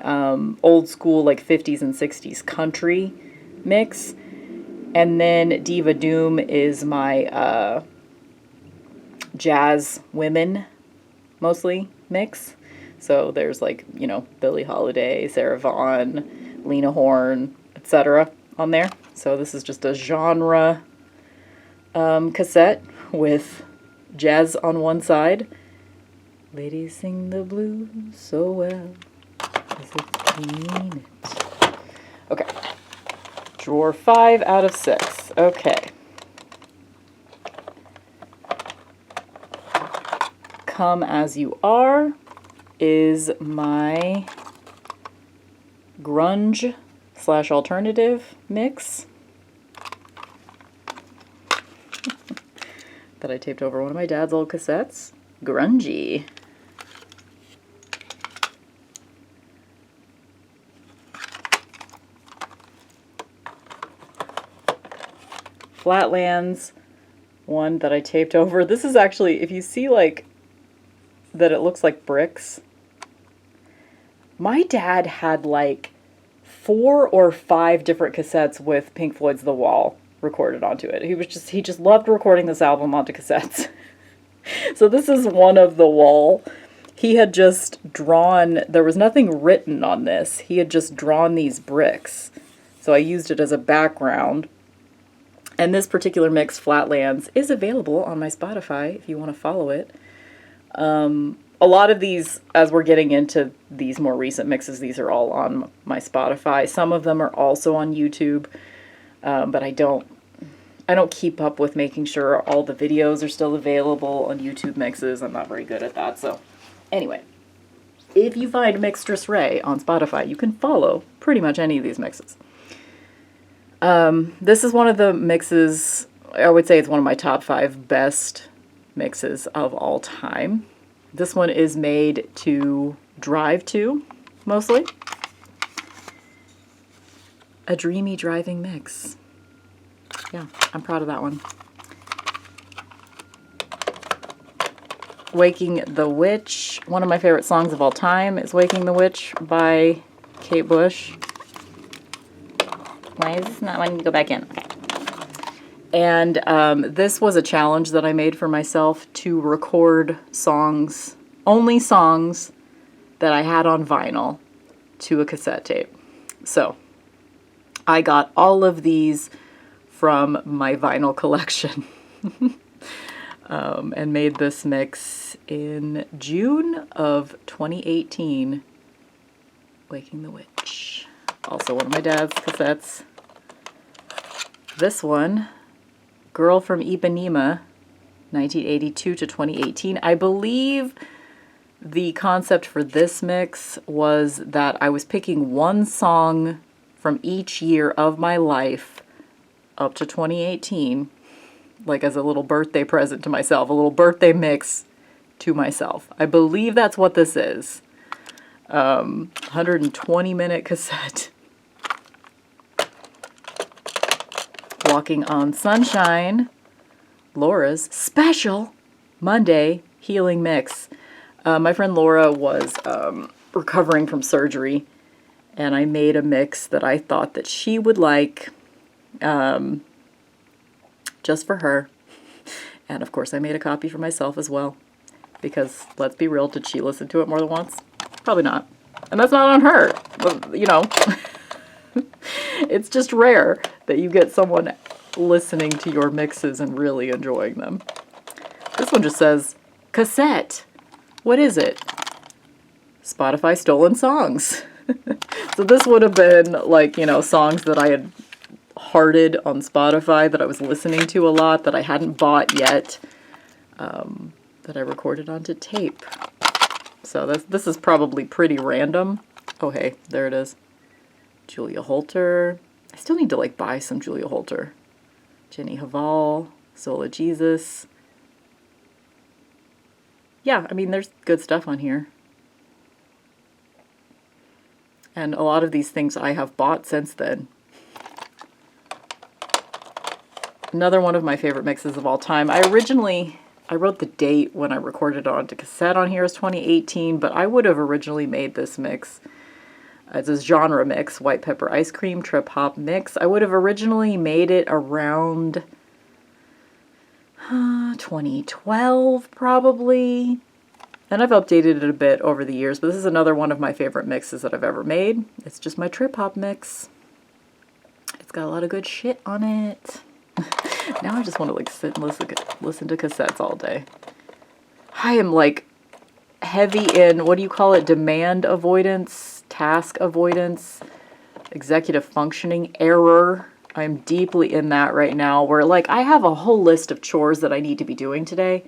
old school like 50s and 60s country mix. And then Diva Doom is my jazz women mostly mix. So there's like, you know, Billie Holiday, Sarah Vaughan, Lena Horne, etc. on there. So this is just a genre cassette with jazz on one side. Ladies sing the blues so well as if they mean it. Okay. Drawer 5 out of 6. Okay. Come As You Are is my grunge / alternative mix that I taped over one of my dad's old cassettes. Grungy. Flatlands, one that I taped over. This is actually, if you see like that it looks like bricks. My dad had like 4 or 5 different cassettes with Pink Floyd's The Wall recorded onto it. He just loved recording this album onto cassettes. So this is one of The Wall. He had just drawn, there was nothing written on this. He had just drawn these bricks. So I used it as a background. And this particular mix, Flatlands, is available on my Spotify if you want to follow it. A lot of these, as we're getting into these more recent mixes, these are all on my Spotify. Some of them are also on YouTube, but I don't keep up with making sure all the videos are still available on YouTube mixes. I'm not very good at that. So anyway, if you find Mixtressrae on Spotify, you can follow pretty much any of these mixes. This is one of the mixes, I would say it's one of my top 5 best mixes of all time. This one is made to drive to, mostly. A dreamy driving mix. Yeah, I'm proud of that one. Waking the Witch. One of my favorite songs of all time is Waking the Witch by Kate Bush. Why is this not wanting to go back in? And this was a challenge that I made for myself to record songs, only songs that I had on vinyl, to a cassette tape. So I got all of these from my vinyl collection and made this mix in June of 2018. Waking the Witch. Also one of my dad's cassettes. This one, Girl from Ipanema, 1982 to 2018. I believe the concept for this mix was that I was picking one song from each year of my life up to 2018, like as a little birthday present to myself, a little birthday mix to myself. I believe that's what this is. 120-minute cassette. Walking on Sunshine, Laura's special Monday healing mix. My friend Laura was recovering from surgery, and I made a mix that I thought that she would like, just for her. And of course I made a copy for myself as well, because let's be real, did she listen to it more than once? Probably not. And that's not on her, but, you know. It's just rare that you get someone listening to your mixes and really enjoying them. This one just says, cassette. What is it? Spotify stolen songs. So this would have been like, you know, songs that I had hearted on Spotify that I was listening to a lot that I hadn't bought yet, that I recorded onto tape. So this is probably pretty random. Oh, hey, there it is. Julia Holter. I still need to like buy some Julia Holter. Jenny Haval, Sola Jesus. Yeah, I mean, there's good stuff on here. And a lot of these things I have bought since then. Another one of my favorite mixes of all time. I wrote the date when I recorded it onto cassette on here as 2018, but I would have originally made this mix. It's a genre mix, white pepper ice cream, trip hop mix. I would have originally made it around 2012 probably. And I've updated it a bit over the years, but this is another one of my favorite mixes that I've ever made. It's just my trip hop mix. It's got a lot of good shit on it. Now I just want to like sit and listen to cassettes all day. I am like heavy in, what do you call it? Demand avoidance, task avoidance, executive functioning error. I'm deeply in that right now where like I have a whole list of chores that I need to be doing today,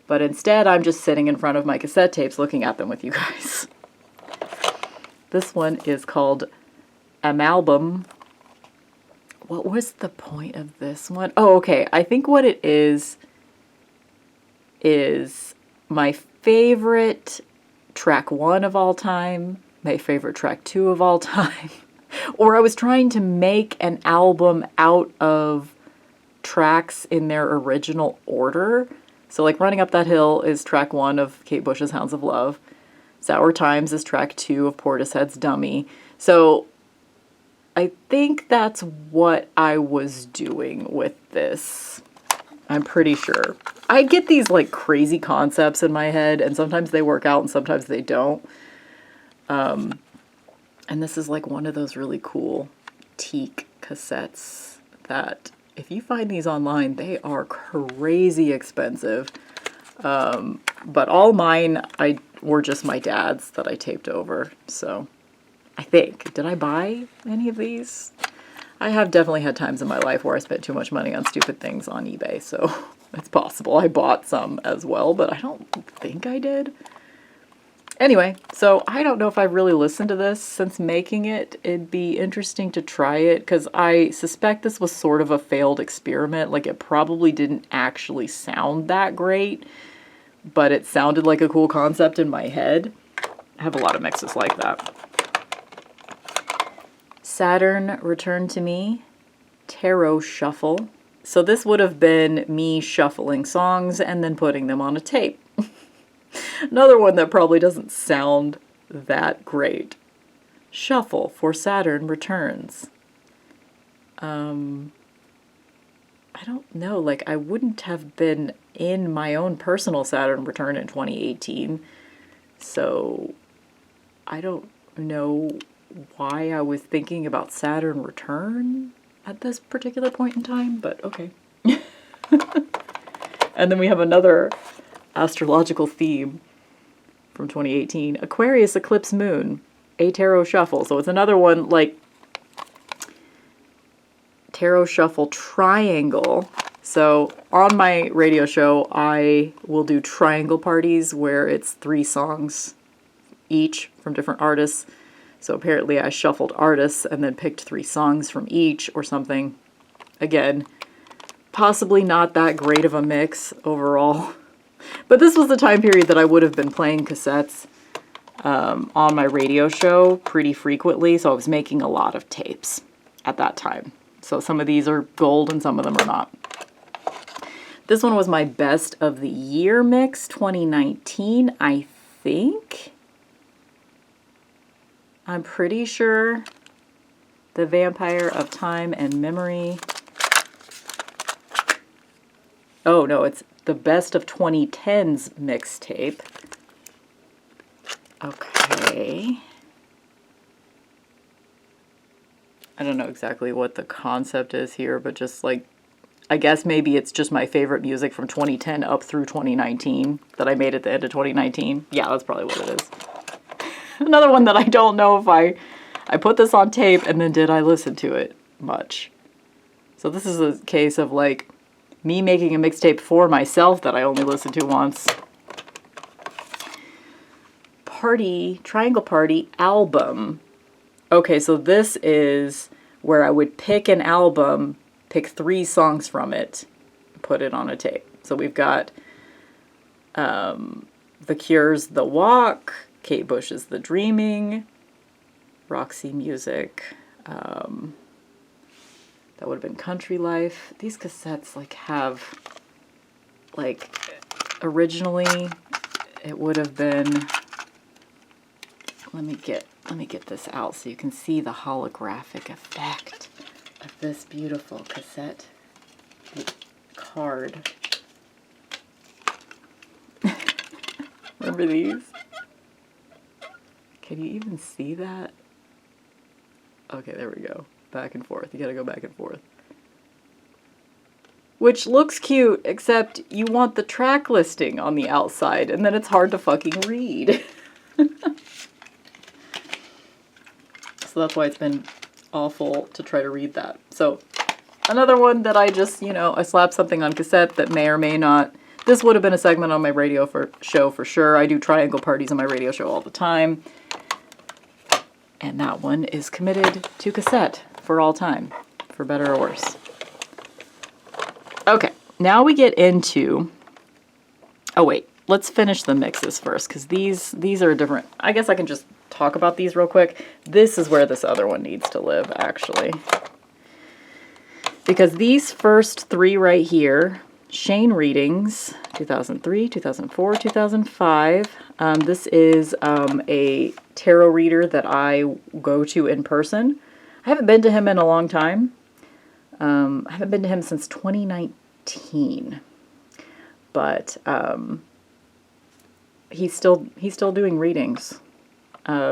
but instead I'm just sitting in front of my cassette tapes looking at them with you guys. This one is called Amalbum. What was the point of this one? Oh, okay. I think what it is my favorite track 1 of all time, my favorite track 2 of all time, or I was trying to make an album out of tracks in their original order. So like Running Up That Hill is track 1 of Kate Bush's Hounds of Love. Sour Times is track 2 of Portishead's Dummy. So I think that's what I was doing with this. I'm pretty sure. I get these like crazy concepts in my head, and sometimes they work out and sometimes they don't. And this is like one of those really cool teak cassettes that if you find these online, they are crazy expensive. But all mine were just my dad's that I taped over. So I think, did I buy any of these? I have definitely had times in my life where I spent too much money on stupid things on eBay, so it's possible I bought some as well, but I don't think I did. Anyway, so I don't know if I've really listened to this since making it. It'd be interesting to try it because I suspect this was sort of a failed experiment. Like, it probably didn't actually sound that great, but it sounded like a cool concept in my head. I have a lot of mixes like that. Saturn Return to Me, Tarot Shuffle. So this would have been me shuffling songs and then putting them on a tape. Another one that probably doesn't sound that great. Shuffle for Saturn Returns. I don't know, like, I wouldn't have been in my own personal Saturn return in 2018, so I don't know why I was thinking about Saturn return at this particular point in time, but okay. And then we have another astrological theme from 2018, Aquarius Eclipse Moon, a Tarot Shuffle. So it's another one like Tarot Shuffle Triangle. So on my radio show, I will do triangle parties where it's 3 songs each from different artists. So apparently I shuffled artists and then picked 3 songs from each or something. Again, possibly not that great of a mix overall. But this was the time period that I would have been playing cassettes on my radio show pretty frequently. So I was making a lot of tapes at that time. So some of these are gold and some of them are not. This one was my best of the year mix, 2019, I think. I'm pretty sure. The Vampire of Time and Memory. Oh, no, it's the best of 2010's mixtape. Okay. I don't know exactly what the concept is here, but just like, I guess maybe it's just my favorite music from 2010 up through 2019 that I made at the end of 2019. Yeah, that's probably what it is. Another one that I don't know if I put this on tape and then did I listen to it much. So this is a case of like me making a mixtape for myself that I only listened to once. Triangle Party album. Okay, so this is where I would pick an album, pick 3 songs from it, put it on a tape. So we've got The Cure's The Walk, Kate Bush's The Dreaming, Roxy Music, that would have been Country Life. These cassettes like have, like, originally it would have been, let me get this out so you can see the holographic effect of this beautiful cassette card. Remember these? Can you even see that? Okay, there we go. Back and forth. You gotta go back and forth. Which looks cute, except you want the track listing on the outside, and then it's hard to fucking read. So that's why it's been awful to try to read that. So another one that I just, I slapped something on cassette that may or may not. This would have been a segment on my radio show for sure. I do triangle parties on my radio show all the time. And that one is committed to cassette for all time, for better or worse. Okay, now we get into, oh wait, let's finish the mixes first, because these are different. I guess I can just talk about these real quick. This is where this other one needs to live, actually. Because these first 3 right here, Shane Readings, 2003, 2004, 2005. This is a tarot reader that I go to in person. I haven't been to him in a long time. I haven't been to him since 2019. But he's still doing readings.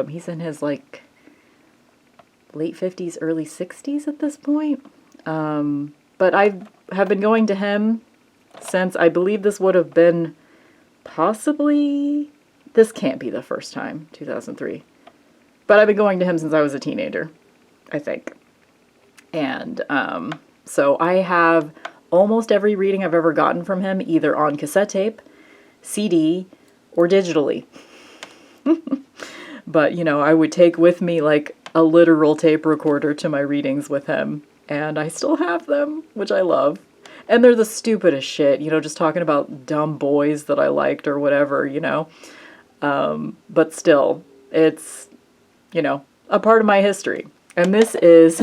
He's in his like late 50s, early 60s at this point. But I have been going to him since, I believe this would have been possibly, this can't be the first time, 2003. But I've been going to him since I was a teenager, I think. And so I have almost every reading I've ever gotten from him, either on cassette tape, CD, or digitally. But, you know, I would take with me like a literal tape recorder to my readings with him. And I still have them, which I love. And they're the stupidest shit, you know, just talking about dumb boys that I liked or whatever, you know. But still, it's, you know, a part of my history. And this is...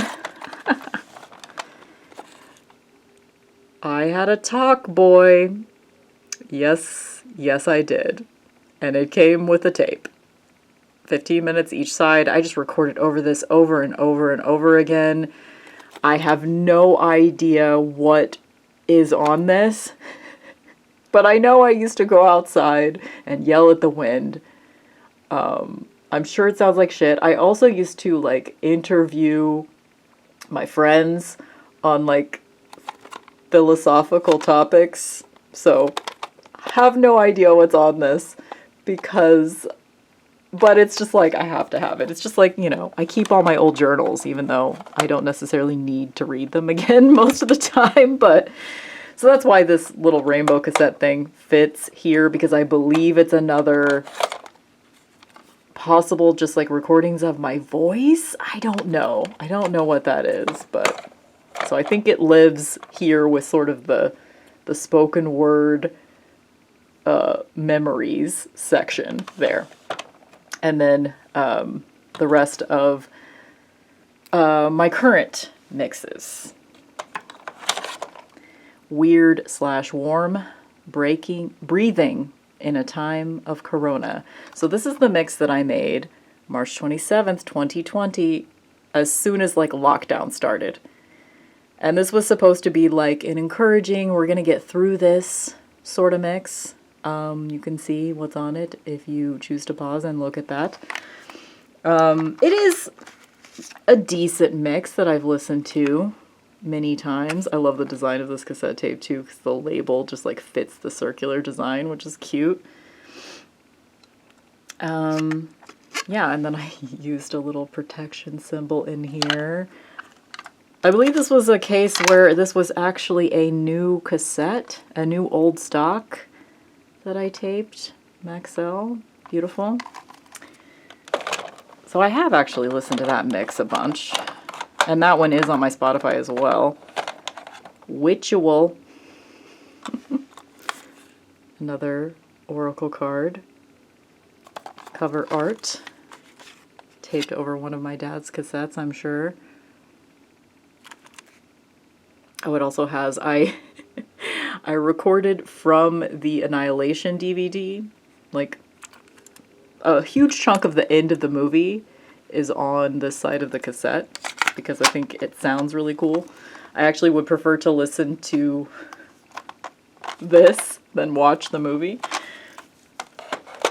I had a talk boy. Yes, I did. And it came with a tape. 15 minutes each side. I just recorded over this over and over and over again. I have no idea what is on this, but I know I used to go outside and yell at the wind. I'm sure it sounds like shit. I also used to like interview my friends on like philosophical topics, so I have no idea what's on this but it's just like I have to have it. It's just like, you know, I keep all my old journals, even though I don't necessarily need to read them again most of the time. But so that's why this little rainbow cassette thing fits here, because I believe it's another possible just like recordings of my voice. I don't know what that is, but so I think it lives here with sort of the spoken word memories section there. And then the rest of my current mixes. Weird/warm, breathing in a time of corona. So this is the mix that I made March 27th, 2020, as soon as like lockdown started. And this was supposed to be like an encouraging, we're going to get through this sort of mix. You can see what's on it if you choose to pause and look at that. It is a decent mix that I've listened to many times. I love the design of this cassette tape too, because the label just like fits the circular design, which is cute. Yeah, and then I used a little protection symbol in here. I believe this was a case where this was actually a new cassette, a new old stock that I taped. Maxell, beautiful. So I have actually listened to that mix a bunch. And that one is on my Spotify as well. Witchual. Another oracle card. Cover art. Taped over one of my dad's cassettes, I'm sure. Oh, it also has, I recorded from the Annihilation DVD. Like, a huge chunk of the end of the movie is on this side of the cassette, because I think it sounds really cool. I actually would prefer to listen to this than watch the movie.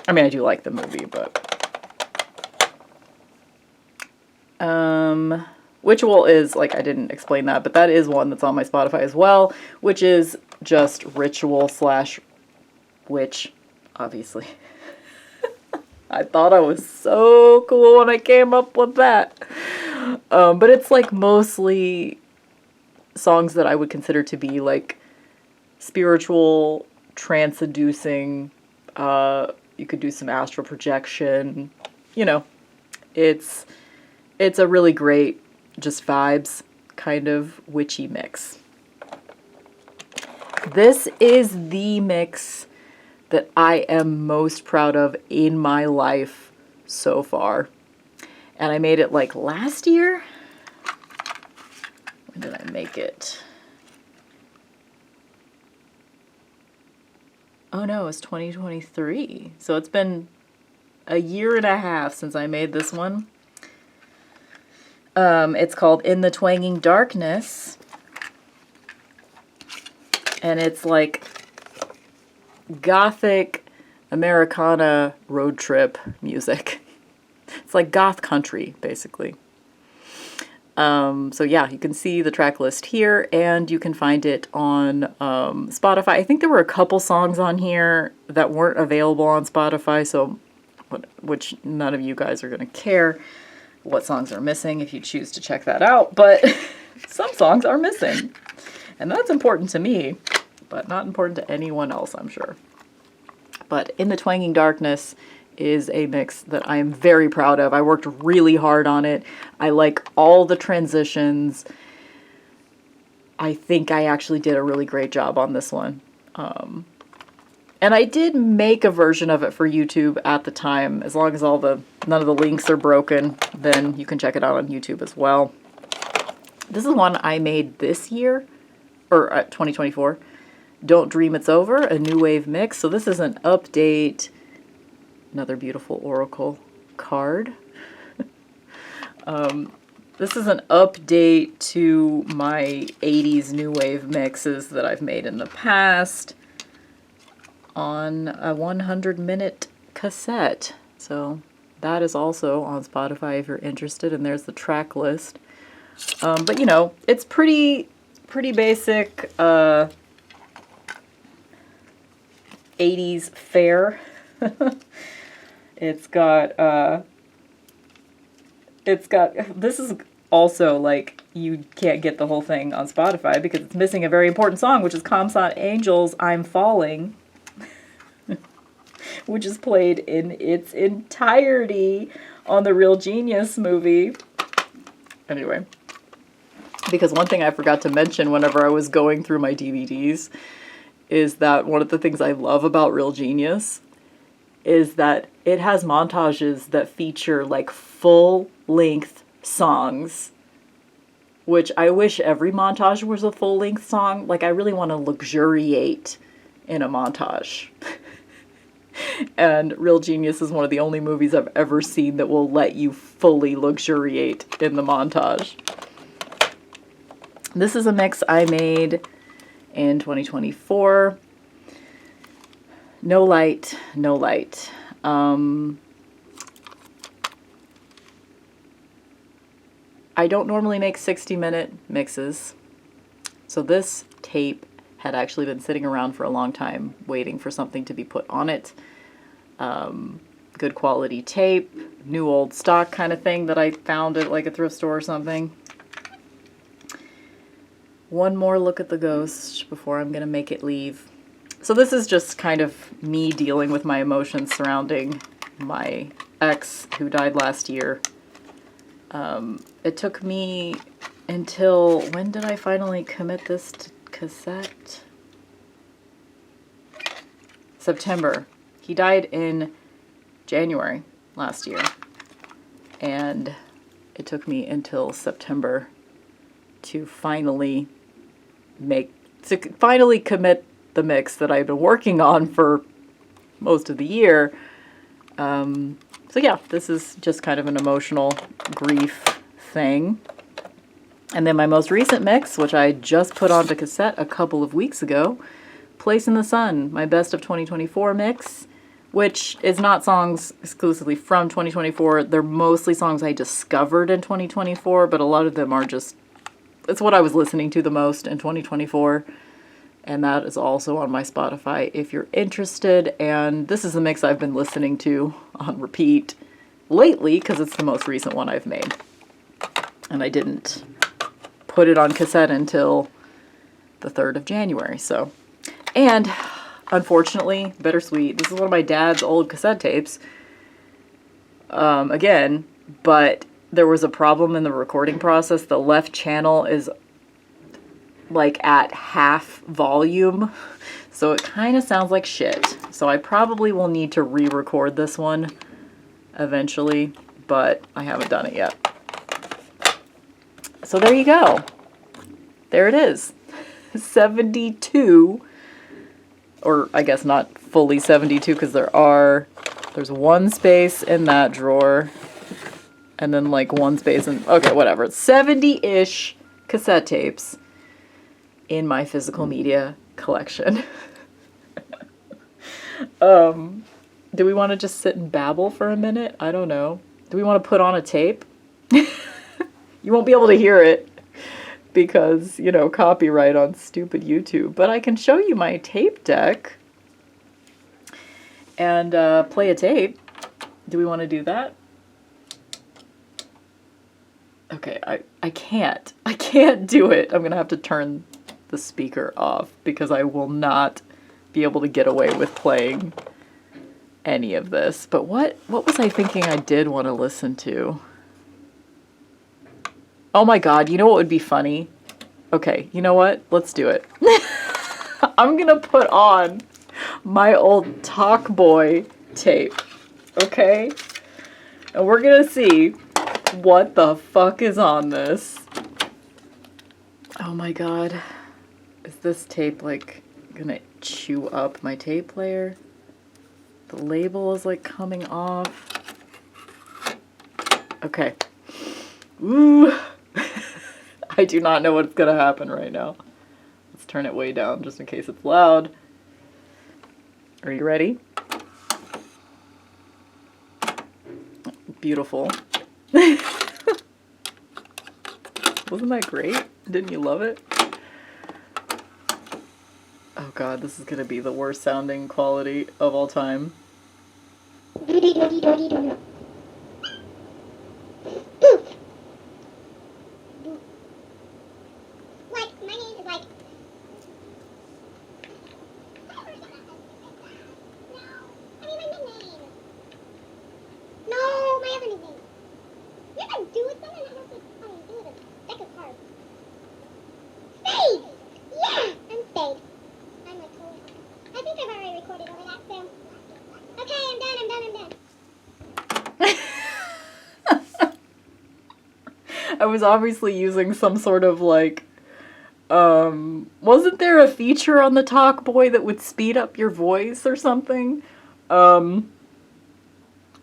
I mean, I do like the movie, but... Witchual is, like, I didn't explain that, but that is one that's on my Spotify as well, which is just ritual/witch, obviously. I thought I was so cool when I came up with that. But it's, like, mostly songs that I would consider to be, like, spiritual, trance-inducing. You could do some astral projection. You know, it's a really great, just vibes, kind of witchy mix. This is the mix that I am most proud of in my life so far. And I made it like last year. When did I make it? Oh no, it was 2023. So it's been a year and a half since I made this one. It's called In the Twanging Darkness. And it's like gothic Americana road trip music. It's like goth country, basically. So yeah, you can see the track list here, and you can find it on Spotify. I think there were a couple songs on here that weren't available on Spotify, so which none of you guys are going to care what songs are missing if you choose to check that out, but some songs are missing. And that's important to me, but not important to anyone else, I'm sure. But In the Twanging Darkness is a mix that I am very proud of. I worked really hard on it. I like all the transitions. I think I actually did a really great job on this one. And I did make a version of it for YouTube at the time. As long as none of the links are broken, then you can check it out on YouTube as well. This is one I made this year, or 2024. Don't Dream It's Over, a new wave mix. So this is an update. Another beautiful Oracle card. This is an update to my 80s new wave mixes that I've made in the past on a 100-minute cassette. So that is also on Spotify if you're interested, and there's the track list. But you know, it's pretty basic 80s fare. It's got this is also like, you can't get the whole thing on Spotify because it's missing a very important song, which is Comsat Angel's I'm Falling, which is played in its entirety on the Real Genius movie. Anyway, because one thing I forgot to mention whenever I was going through my DVDs is that one of the things I love about Real Genius is that it has montages that feature like full-length songs, which I wish every montage was a full-length song. Like, I really want to luxuriate in a montage. And Real Genius is one of the only movies I've ever seen that will let you fully luxuriate in the montage. This is a mix I made in 2024. No light, no light. I don't normally make 60-minute mixes. So this tape had actually been sitting around for a long time waiting for something to be put on it. Good quality tape, new old stock kind of thing that I found at like a thrift store or something. One more look at the ghost before I'm gonna make it leave. So this is just kind of me dealing with my emotions surrounding my ex who died last year. It took me until, when did I finally commit this to cassette? September. He died in January last year. And it took me until September to finally commit the mix that I've been working on for most of the year. So yeah, this is just kind of an emotional grief thing. And then my most recent mix, which I just put onto cassette a couple of weeks ago, Place in the Sun, my best of 2024 mix, which is not songs exclusively from 2024. They're mostly songs I discovered in 2024, but a lot of them are just, it's what I was listening to the most in 2024. And that is also on my Spotify if you're interested. And this is a mix I've been listening to on repeat lately because it's the most recent one I've made. And I didn't put it on cassette until the 3rd of January. So, and unfortunately, bittersweet, this is one of my dad's old cassette tapes. Again, but there was a problem in the recording process. The left channel is like at half volume, so it kind of sounds like shit. So I probably will need to re-record this one eventually, but I haven't done it yet. So there you go. There it is. 72, or I guess not fully 72 because there's one space in that drawer and then like one space in, okay, whatever. 70-ish cassette tapes in my physical media collection. Do we want to just sit and babble for a minute? I don't know. Do we want to put on a tape? You won't be able to hear it because, you know, copyright on stupid YouTube. But I can show you my tape deck and play a tape. Do we want to do that? Okay, I can't. I can't do it. I'm going to have to turn the speaker off because I will not be able to get away with playing any of this. But what was I thinking I did want to listen to? Oh my god, you know what would be funny? Okay, you know what? Let's do it. I'm gonna put on my old Talk Boy tape, okay? And we're gonna see what the fuck is on this. Oh my god. Is this tape, like, gonna chew up my tape player? The label is, like, coming off. Okay. Ooh. I do not know what's gonna happen right now. Let's turn it way down just in case it's loud. Are you ready? Beautiful. Wasn't that great? Didn't you love it? Oh god, this is gonna be the worst sounding quality of all time. I was obviously using some sort of like, wasn't there a feature on the Talk Boy that would speed up your voice or something? Okay,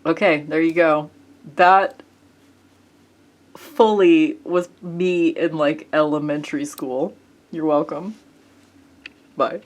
there you go. That fully was me in like elementary school. You're welcome. Bye.